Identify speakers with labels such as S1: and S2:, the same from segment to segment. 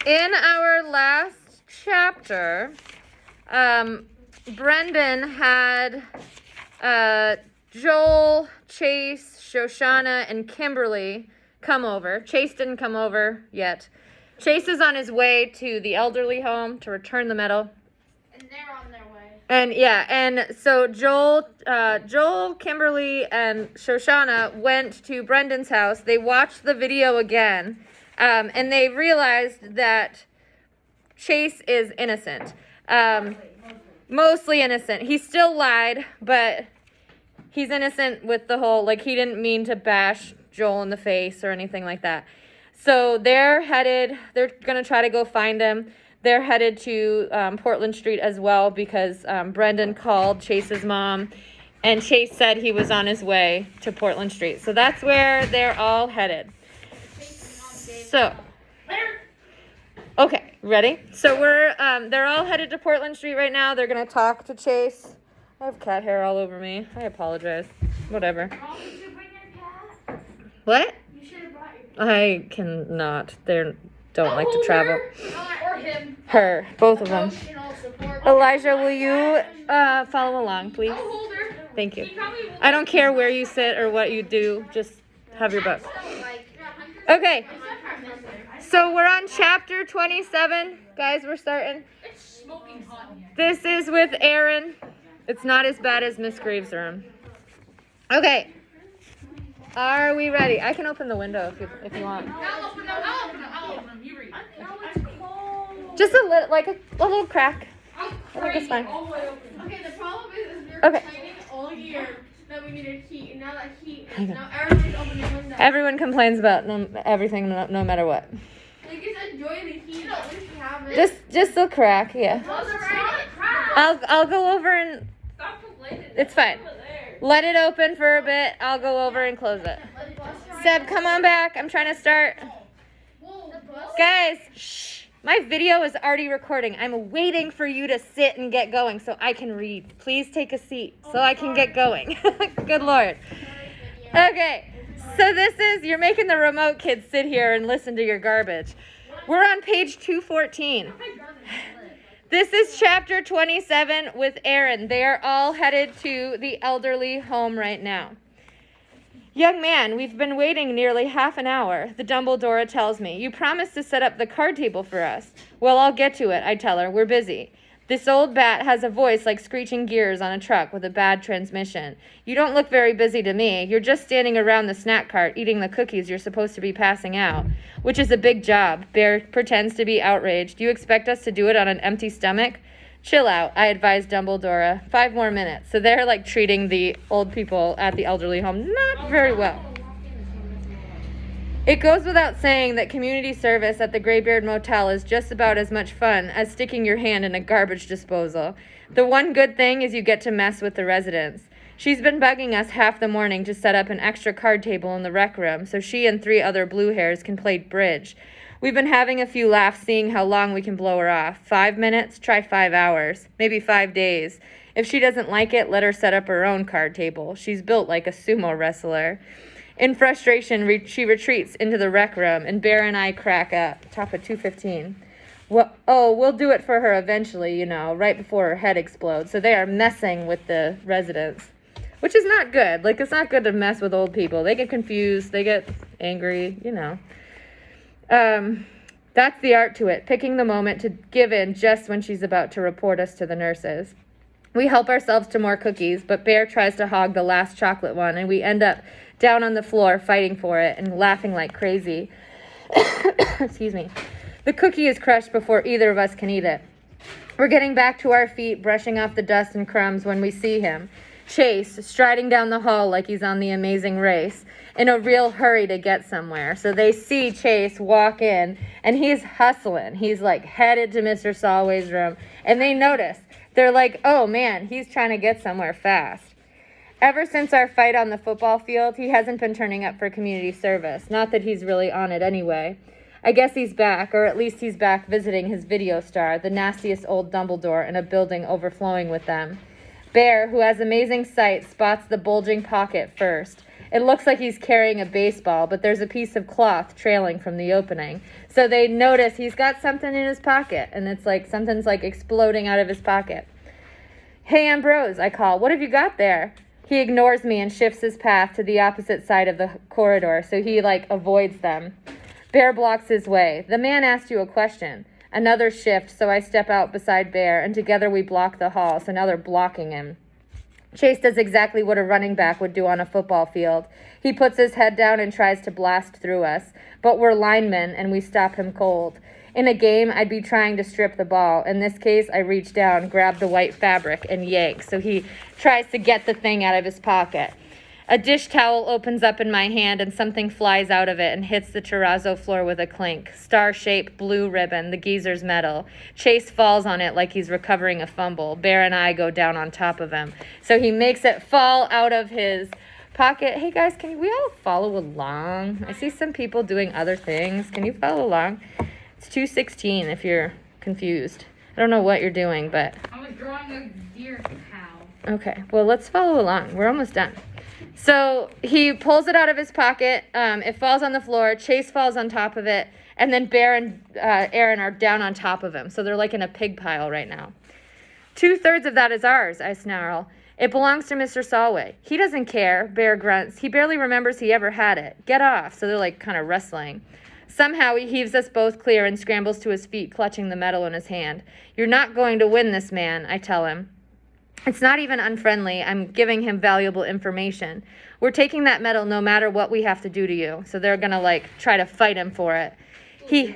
S1: In our last chapter, Brendan had Joel, Chase, Shoshana, and Kimberly come over. Chase didn't come over yet. Chase is on his way to the elderly home to return the medal.
S2: And they're on their way.
S1: And so Joel, Kimberly, and Shoshana went to Brendan's house. They watched the video again, and they realized that Chase is innocent. Mostly innocent. He still lied, but he's innocent with the whole, like, he didn't mean to bash Joel in the face or anything like that. So they're going to try to go find him. They're headed to Portland Street as well because Brendan called Chase's mom, and Chase said he was on his way to Portland Street. So that's where they're all headed. So, okay, ready? So they're all headed to Portland Street right now. They're going to talk to Chase. I have cat hair all over me. I apologize. Whatever.
S2: Mom, you should bring your cat.
S1: What?
S2: You should have brought your cat.
S1: I cannot. They don't like to travel.
S2: Or him.
S1: Her, both of them.
S2: Emotional support.
S1: Elijah, will you follow along, please?
S2: I'll hold her.
S1: Thank you.
S2: She probably won't.
S1: I don't care where you sit or what you do. Just have your book. Okay. So we're on chapter 27. Guys, we're starting.
S2: It's smoking hot in here.
S1: This is with Aaron. It's not as bad as Miss Greaves' room. Okay. Are we ready? I can open the window if you want.
S2: I'll open them. You read. No, it's cold.
S1: Just a little, like a little crack. I think it's fine.
S2: Okay, the problem is we're
S1: Okay.
S2: complaining all year that we needed heat, and now that heat is now everybody's opening windows.
S1: Everyone complains about everything, no matter what.
S2: They just enjoy the heat. At least we have it.
S1: Just a crack, yeah.
S2: Those are right.
S1: I'll go over and
S2: Stop complaining.
S1: it's fine. Let it open for a bit. I'll go over and close it. Seb, come on back. I'm trying to start. Guys, shh. My video is already recording. I'm waiting for you to sit and get going so I can read. Please take a seat so I can get going. Good Lord. Okay, so you're making the remote kids sit here and listen to your garbage. We're on page 214. This is chapter 27 with Aaron. They are all headed to the elderly home right now. Young man, we've been waiting nearly half an hour, the Dumbledore tells me. You promised to set up the card table for us. Well, I'll get to it, I tell her. We're busy. This old bat has a voice like screeching gears on a truck with a bad transmission. You don't look very busy to me. You're just standing around the snack cart eating the cookies you're supposed to be passing out, which is a big job. Bear pretends to be outraged. Do you expect us to do it on an empty stomach? Chill out, I advised Dumbledore. 5 more minutes. So they're like treating the old people at the elderly home not very well. It goes without saying that community service at the Greybeard Motel is just about as much fun as sticking your hand in a garbage disposal. The one good thing is you get to mess with the residents. She's been bugging us half the morning to set up an extra card table in the rec room so she and 3 other blue hairs can play bridge. We've been having a few laughs seeing how long we can blow her off. 5 minutes? Try 5 hours. Maybe 5 days. If she doesn't like it, let her set up her own card table. She's built like a sumo wrestler. In frustration, she retreats into the rec room, and Bear and I crack up. Top of 215. We'll do it for her eventually, right before her head explodes. So they are messing with the residents, which is not good. Like, it's not good to mess with old people. They get confused. They get angry, That's the art to it, picking the moment to give in just when she's about to report us to the nurses. We help ourselves to more cookies, but Bear tries to hog the last chocolate one, and we end up down on the floor fighting for it and laughing like crazy. Excuse me. The cookie is crushed before either of us can eat it. We're getting back to our feet, brushing off the dust and crumbs when we see him. Chase, striding down the hall like he's on The Amazing Race, in a real hurry to get somewhere. So they see Chase walk in, and he's hustling. He's like headed to Mr. Solway's room, and they notice. They're like, oh man, he's trying to get somewhere fast. Ever since our fight on the football field, he hasn't been turning up for community service. Not that he's really on it anyway. I guess he's back, or at least he's back visiting his video star, the nastiest old Dumbledore, in a building overflowing with them. Bear, who has amazing sight, spots the bulging pocket first. It looks like he's carrying a baseball, but there's a piece of cloth trailing from the opening. So they notice he's got something in his pocket, and it's like something's like exploding out of his pocket. Hey, Ambrose, I call. What have you got there? He ignores me and shifts his path to the opposite side of the corridor, so he like avoids them. Bear blocks his way. The man asked you a question. Another shift, so I step out beside Bear, and together we block the hall, so now they're blocking him. Chase does exactly what a running back would do on a football field. He puts his head down and tries to blast through us, but we're linemen and we stop him cold. In a game, I'd be trying to strip the ball. In this case, I reach down, grab the white fabric, and yank, so he tries to get the thing out of his pocket. A dish towel opens up in my hand and something flies out of it and hits the terrazzo floor with a clink. Star-shaped blue ribbon, the geezer's medal. Chase falls on it like he's recovering a fumble. Bear and I go down on top of him. So he makes it fall out of his pocket. Hey guys, can we all follow along? I see some people doing other things. Can you follow along? It's 2:16 if you're confused. I don't know what you're doing, but...
S3: I was drawing a deer cow.
S1: Okay, well, let's follow along. We're almost done. So he pulls it out of his pocket. It falls on the floor. Chase falls on top of it. And then Bear and Aaron are down on top of him. So they're like in a pig pile right now. 2/3 of that is ours, I snarl. It belongs to Mr. Solway. He doesn't care, Bear grunts. He barely remembers he ever had it. Get off. So they're like kind of wrestling. Somehow he heaves us both clear and scrambles to his feet, clutching the medal in his hand. You're not going to win this, man, I tell him. It's not even unfriendly. I'm giving him valuable information. We're taking that medal no matter what we have to do to you. So they're going to like try to fight him for it. He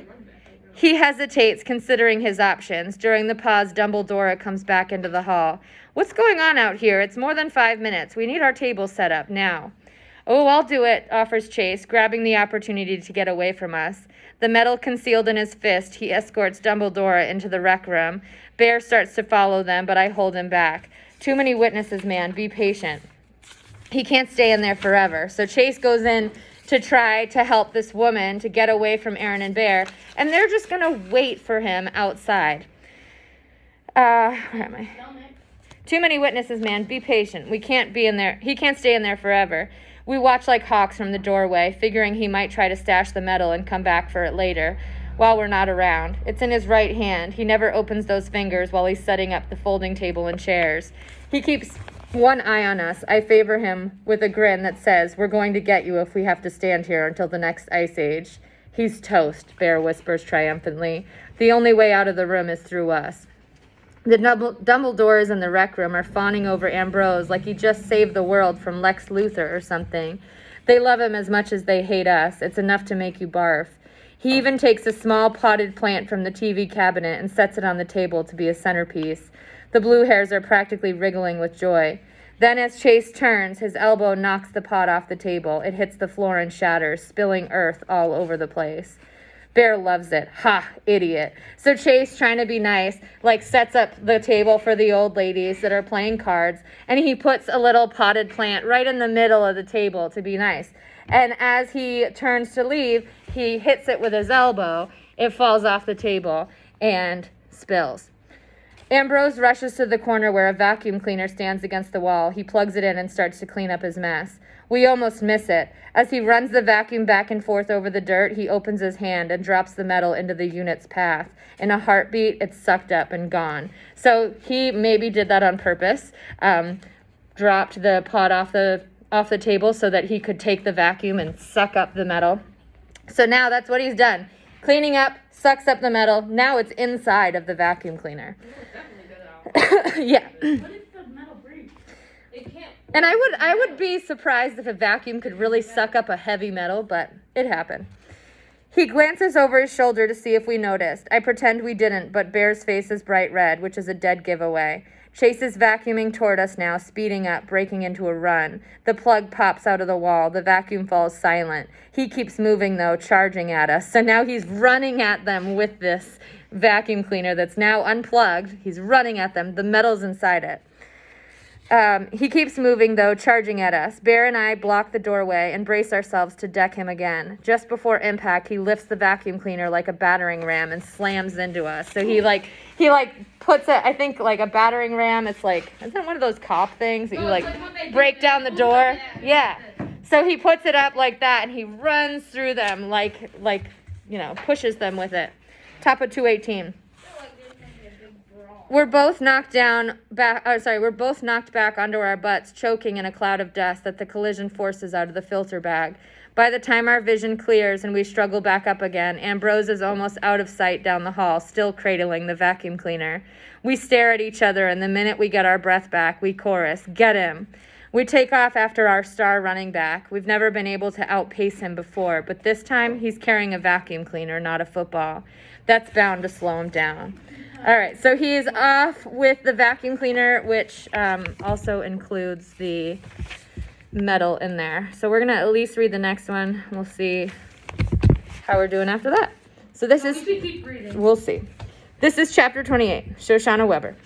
S1: hesitates, considering his options. During the pause, Dumbledore comes back into the hall. What's going on out here? It's more than 5 minutes. We need our table set up now. Oh, I'll do it, offers Chase, grabbing the opportunity to get away from us. The medal concealed in his fist, he escorts Dumbledore into the rec room. Bear starts to follow them, but I hold him back. Too many witnesses, man. Be patient. He can't stay in there forever. So Chase goes in to try to help this woman to get away from Aaron and Bear, and they're just going to wait for him outside. Where am I? Too many witnesses, man. Be patient. We can't be in there. He can't stay in there forever. We watch like hawks from the doorway, figuring he might try to stash the medal and come back for it later, while we're not around. It's in his right hand. He never opens those fingers while he's setting up the folding table and chairs. He keeps one eye on us. I favor him with a grin that says, we're going to get you if we have to stand here until the next ice age. He's toast, Bear whispers triumphantly. The only way out of the room is through us. The Dumbledores in the rec room are fawning over Ambrose like he just saved the world from Lex Luthor or something. They love him as much as they hate us. It's enough to make you barf. He even takes a small potted plant from the TV cabinet and sets it on the table to be a centerpiece. The blue hairs are practically wriggling with joy. Then as Chase turns, his elbow knocks the pot off the table. It hits the floor and shatters, spilling earth all over the place. Bear loves it. Ha, idiot. So Chase, trying to be nice, like sets up the table for the old ladies that are playing cards, and he puts a little potted plant right in the middle of the table to be nice. And as he turns to leave, he hits it with his elbow. It falls off the table and spills. Ambrose rushes to the corner where a vacuum cleaner stands against the wall. He plugs it in and starts to clean up his mess. We almost miss it. As he runs the vacuum back and forth over the dirt, he opens his hand and drops the medal into the unit's path. In a heartbeat, it's sucked up and gone. So he maybe did that on purpose, dropped the pot off the table so that he could take the vacuum and suck up the medal. So now that's what he's done. Cleaning up, sucks up the medal. Now it's inside of the vacuum cleaner. Yeah.
S2: What if the metal breaks?
S3: It can't.
S1: And I would be surprised if a vacuum could really suck up a heavy metal, but it happened. He glances over his shoulder to see if we noticed. I pretend we didn't, but Bear's face is bright red, which is a dead giveaway. Chase is vacuuming toward us now, speeding up, breaking into a run. The plug pops out of the wall. The vacuum falls silent. He keeps moving, though, charging at us. So now he's running at them with this vacuum cleaner that's now unplugged. He's running at them. The metal's inside it. He keeps moving, though, charging at us. Bear and I block the doorway and brace ourselves to deck him again. Just before impact, he lifts the vacuum cleaner like a battering ram and slams into us. So he puts it, I think, like a battering ram. It's like, isn't it one of those cop things that you, like, break down the door? Yeah. So he puts it up like that, and he runs through them like pushes them with it. Top of 218. We're both knocked back onto our butts, choking in a cloud of dust that the collision forces out of the filter bag. By the time our vision clears and we struggle back up again, Ambrose is almost out of sight down the hall, still cradling the vacuum cleaner. We stare at each other, and the minute we get our breath back, we chorus, "Get him!" We take off after our star running back. We've never been able to outpace him before, but this time he's carrying a vacuum cleaner, not a football. That's bound to slow him down. All right, so he's off with the vacuum cleaner, which also includes the metal in there. So we're gonna at least read the next one. We'll see how we're doing after that. So this is,
S3: keep reading.
S1: we'll see. This is chapter 28, Shoshana Weber.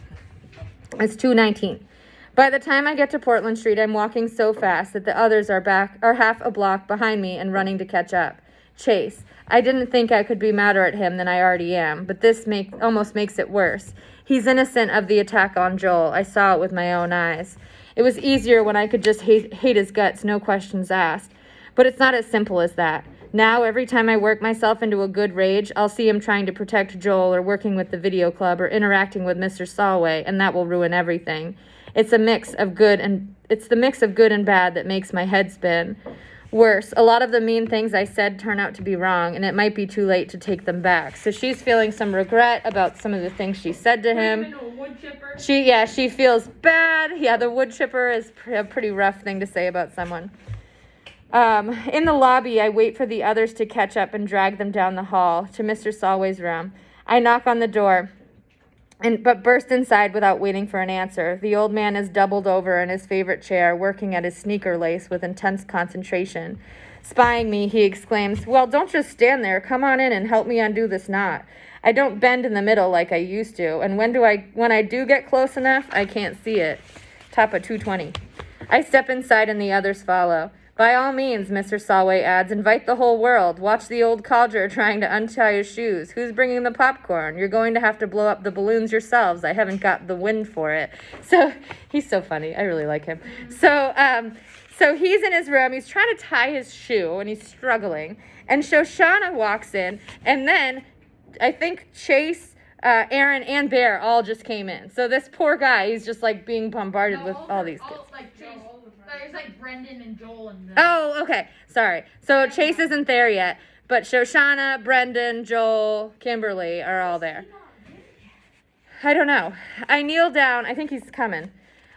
S1: It's 2:19. By the time I get to Portland Street, I'm walking so fast that the others are half a block behind me and running to catch up. Chase. I didn't think I could be madder at him than I already am, but this almost makes it worse. He's innocent of the attack on Joel. I saw it with my own eyes. It was easier when I could just hate his guts, no questions asked. But it's not as simple as that. Now, every time I work myself into a good rage, I'll see him trying to protect Joel or working with the video club or interacting with Mr. Solway, and that will ruin everything. It's the mix of good and bad that makes my head spin. Worse, a lot of the mean things I said turn out to be wrong, and it might be too late to take them back. So she's feeling some regret about some of the things she said to him. She feels bad. Yeah, the wood chipper is a pretty rough thing to say about someone. In the lobby, I wait for the others to catch up and drag them down the hall to Mr. Solway's room. I knock on the door, but burst inside without waiting for an answer. The old man is doubled over in his favorite chair, working at his sneaker lace with intense concentration. Spying me, he exclaims, "Well, don't just stand there. Come on in and help me undo this knot." I don't bend in the middle like I used to, and when I do get close enough, I can't see it. Top of 220. I step inside and the others follow. By all means, Mr. Solway adds, invite the whole world. Watch the old codger trying to untie his shoes. Who's bringing the popcorn? You're going to have to blow up the balloons yourselves. I haven't got the wind for it. So he's so funny. I really like him. So he's in his room. He's trying to tie his shoe, and he's struggling. And Shoshana walks in, and then I think Chase, Aaron, and Bear all just came in. So this poor guy, he's just like being bombarded with all these kids.
S3: There's like Brendan and Joel and them.
S1: Oh, okay. Sorry. So Chase isn't there yet, but Shoshana, Brendan, Joel, Kimberly are all there. I don't know. I kneel down. I think he's coming.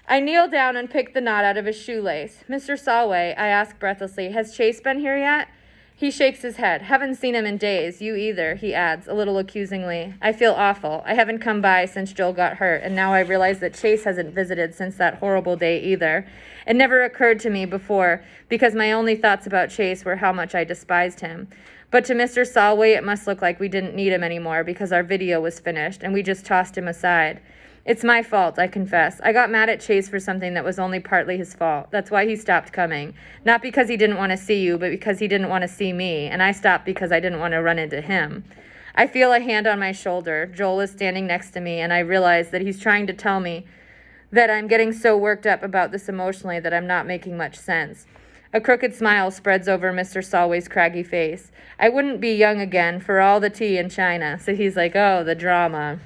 S1: I kneel down and pick the knot out of his shoelace. Mr. Solway, I ask breathlessly, has Chase been here yet? He shakes his head. Haven't seen him in days. You either, he adds, a little accusingly. I feel awful. I haven't come by since Joel got hurt, and now I realize that Chase hasn't visited since that horrible day either. It never occurred to me before, because my only thoughts about Chase were how much I despised him. But to Mr. Solway, it must look like we didn't need him anymore because our video was finished, and we just tossed him aside. It's my fault, I confess. I got mad at Chase for something that was only partly his fault. That's why he stopped coming. Not because he didn't want to see you, but because he didn't want to see me, and I stopped because I didn't want to run into him. I feel a hand on my shoulder. Joel is standing next to me, and I realize that he's trying to tell me that I'm getting so worked up about this emotionally that I'm not making much sense. A crooked smile spreads over Mr. Solway's craggy face. I wouldn't be young again for all the tea in China. So he's like, oh, the drama.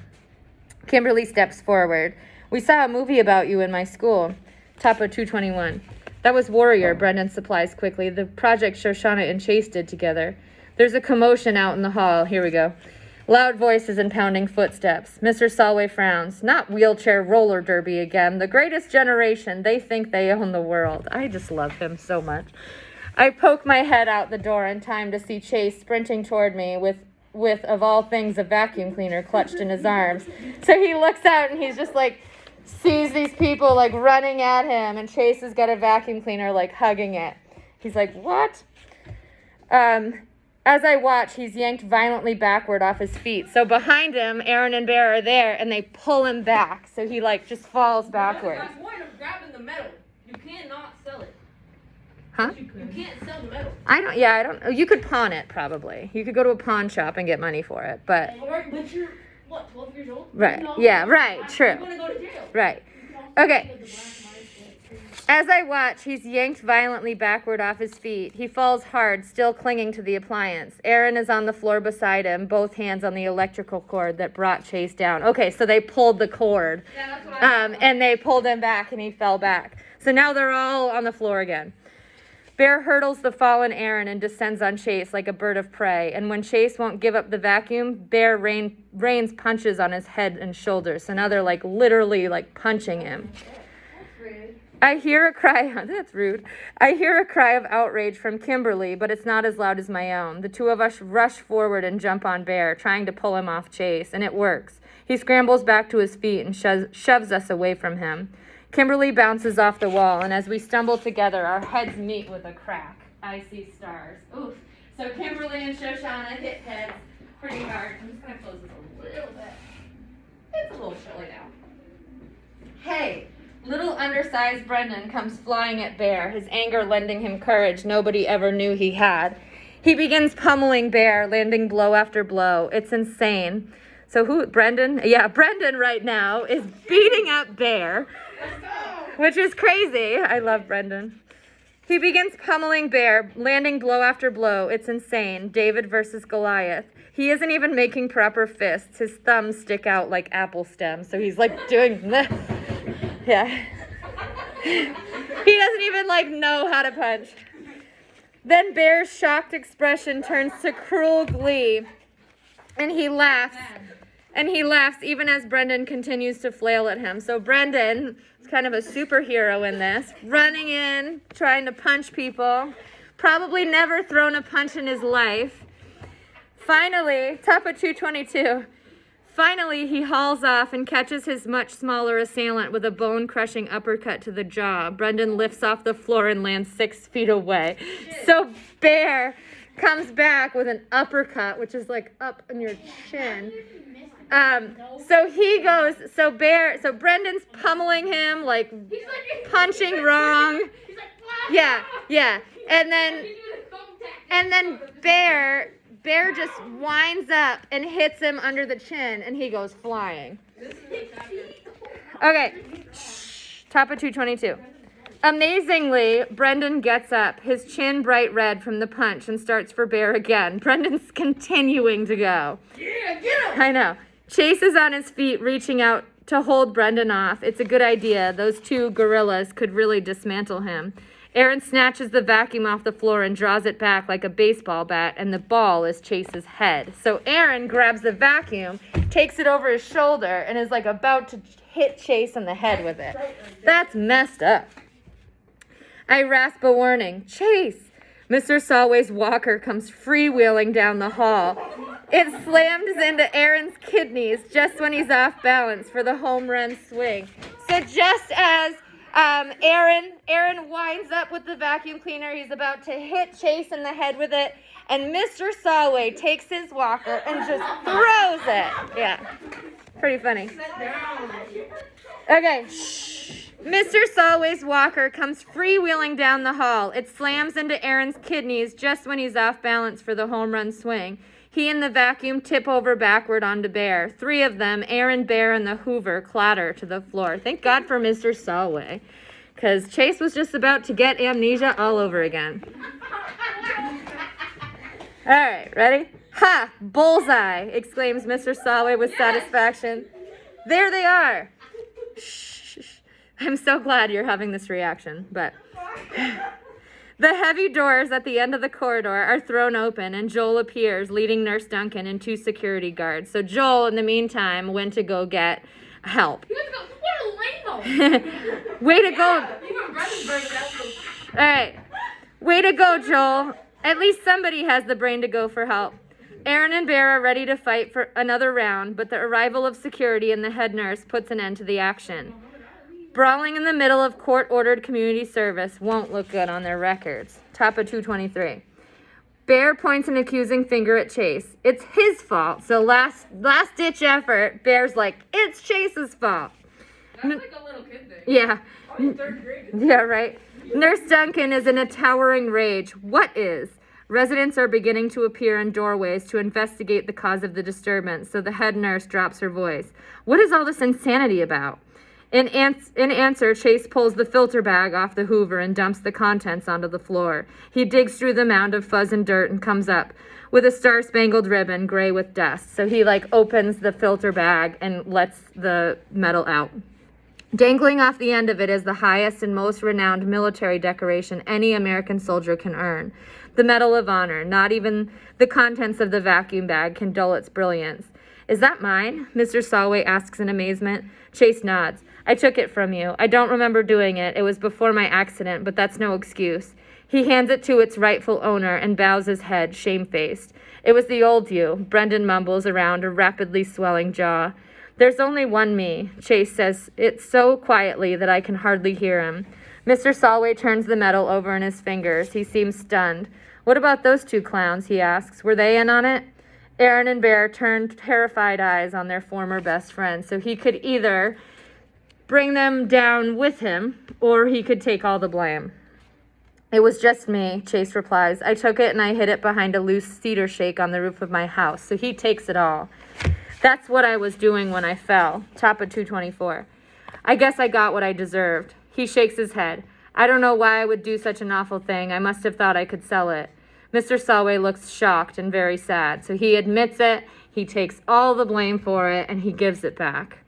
S1: Kimberly steps forward. We saw a movie about you in my school. Top of 221. That was Warrior, Brendan supplies quickly. The project Shoshana and Chase did together. There's a commotion out in the hall. Here we go. Loud voices and pounding footsteps. Mr. Solway frowns. Not wheelchair roller derby again. The greatest generation. They think they own the world. I just love him so much. I poke my head out the door in time to see Chase sprinting toward me with of all things, a vacuum cleaner clutched in his arms. So he looks out and he's just like, sees these people like running at him, and Chase has got a vacuum cleaner like hugging it. He's like, what? As I watch, he's yanked violently backward off his feet. So behind him, Aaron and Bear are there, and they pull him back. So he like just falls backward.
S2: That's point of grabbing the metal. You can't not sell it.
S1: Huh?
S2: You can't sell the metal.
S1: I don't, you could pawn it probably. You could go to a pawn shop and get money for it, but.
S2: But you're, what, 12 years old?
S1: Right.
S2: No,
S1: Yeah, right, true.
S2: You're going to go to jail.
S1: Right. Okay. As I watch, he's yanked violently backward off his feet. He falls hard, still clinging to the appliance. Aaron is on the floor beside him, both hands on the electrical cord that brought Chase down. Okay, so they pulled the cord,
S2: Yeah, that's what I
S1: and they pulled him back, and he fell back. So now they're all on the floor again. Bear hurdles the fallen Aaron and descends on Chase like a bird of prey. And when Chase won't give up the vacuum, Bear rains punches on his head and shoulders. So now they're like literally like punching him. I hear a cry. That's rude. I hear a cry of outrage from Kimberly, but it's not as loud as my own. The two of us rush forward and jump on Bear, trying to pull him off Chase, and it works. He scrambles back to his feet and shoves us away from him. Kimberly bounces off the wall, and as we stumble together, our heads meet with a crack. I see stars. Oof. So Kimberly and Shoshana hit heads pretty hard. I'm just going to close this a little bit. It's a little chilly now. Hey, little undersized Brendan comes flying at Bear, his anger lending him courage nobody ever knew he had. He begins pummeling Bear, landing blow after blow. It's insane. So who, Brendan? Yeah, Brendan right now is beating up Bear, which is crazy. I love Brendan. He begins pummeling Bear, landing blow after blow. It's insane. David versus Goliath. He isn't even making proper fists. His thumbs stick out like apple stems, so he's like doing this. Yeah. He doesn't even like know how to punch. Then Bear's shocked expression turns to cruel glee, and he laughs. And he laughs even as Brendan continues to flail at him. So Brendan is kind of a superhero in this, running in, trying to punch people. Probably never thrown a punch in his life. Finally, top of 222. Finally, he hauls off and catches his much smaller assailant with a bone-crushing uppercut to the jaw. Brendan lifts off the floor and lands 6 feet away. So Bear comes back with an uppercut, which is like up on your chin. So Brendan's pummeling him, like punching wrong. Yeah. And then Bear just winds up and hits him under the chin, and he goes flying. Okay, top of 222. Amazingly, Brendan gets up, his chin bright red from the punch, and starts for Bear again. Brendan's continuing to go.
S2: Yeah, get him!
S1: I know. Chase is on his feet, reaching out to hold Brendan off. It's a good idea. Those two gorillas could really dismantle him. Aaron snatches the vacuum off the floor and draws it back like a baseball bat, and the ball is Chase's head. So Aaron grabs the vacuum, takes it over his shoulder, and is like about to hit Chase in the head with it. That's messed up. I rasp a warning. Chase! Mr. Solway's walker comes freewheeling down the hall. It slams into Aaron's kidneys just when he's off balance for the home run swing. So just as Aaron winds up with the vacuum cleaner, he's about to hit Chase in the head with it, and Mr. Solway takes his walker and just throws it. Yeah, pretty funny. Okay, shh. Mr. Solway's walker comes freewheeling down the hall. It slams into Aaron's kidneys just when he's off balance for the home run swing. He and the vacuum tip over backward onto Bear. 3 of them, Aaron, Bear, and the Hoover, clatter to the floor. Thank God for Mr. Solway, because Chase was just about to get amnesia all over again. All right, ready? Ha! Bullseye! Exclaims Mr. Solway with satisfaction. There they are! Shh. I'm so glad you're having this reaction, but... The heavy doors at the end of the corridor are thrown open, and Joel appears, leading Nurse Duncan and 2 security guards. So Joel, in the meantime, went to go get help.
S3: What a lame-o.
S1: Way to go.
S3: Even Brendan burned it up.
S1: All right. Way to go, Joel. At least somebody has the brain to go for help. Aaron and Bear are ready to fight for another round, but the arrival of security and the head nurse puts an end to the action. Brawling in the middle of court-ordered community service won't look good on their records. Top of 223. Bear points an accusing finger at Chase. It's his fault. So last-ditch effort, Bear's like, it's Chase's fault.
S2: That's like a little kid thing.
S1: Yeah.
S2: Oh, you're 3rd grade.
S1: Yeah, right. Nurse Duncan is in a towering rage. What is? Residents are beginning to appear in doorways to investigate the cause of the disturbance, so the head nurse drops her voice. What is all this insanity about? In answer, Chase pulls the filter bag off the Hoover and dumps the contents onto the floor. He digs through the mound of fuzz and dirt and comes up with a star-spangled ribbon, gray with dust. So he opens the filter bag and lets the medal out. Dangling off the end of it is the highest and most renowned military decoration any American soldier can earn, the Medal of Honor. Not even the contents of the vacuum bag can dull its brilliance. Is that mine? Mr. Solway asks in amazement. Chase nods. I took it from you. I don't remember doing it. It was before my accident, but that's no excuse. He hands it to its rightful owner and bows his head, shamefaced. It was the old you, Brendan mumbles around a rapidly swelling jaw. There's only one me, Chase says it so quietly that I can hardly hear him. Mr. Solway turns the medal over in his fingers. He seems stunned. What about those two clowns, he asks. Were they in on it? Aaron and Bear turned terrified eyes on their former best friend, so he could either bring them down with him or he could take all the blame. It was just me, Chase replies. I took it and I hid it behind a loose cedar shake on the roof of my house, so he takes it all. That's what I was doing when I fell. Top of 224. I guess I got what I deserved. He shakes his head. I don't know why I would do such an awful thing. I must have thought I could sell it. Mr. Solway looks shocked and very sad, so he admits it, he takes all the blame for it, and he gives it back.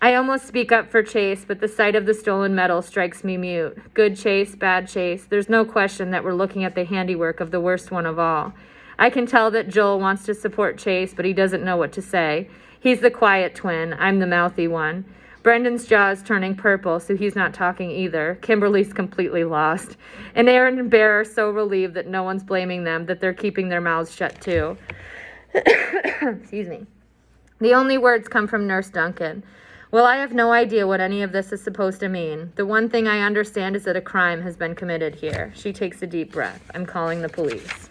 S1: I almost speak up for Chase, but the sight of the stolen medal strikes me mute. Good Chase, bad Chase. There's no question that we're looking at the handiwork of the worst one of all. I can tell that Joel wants to support Chase, but he doesn't know what to say. He's the quiet twin. I'm the mouthy one. Brendan's jaw is turning purple, so he's not talking either. Kimberly's completely lost. And Aaron and Bear are so relieved that no one's blaming them that they're keeping their mouths shut too. Excuse me. The only words come from Nurse Duncan. Well, I have no idea what any of this is supposed to mean. The one thing I understand is that a crime has been committed here. She takes a deep breath. I'm calling the police.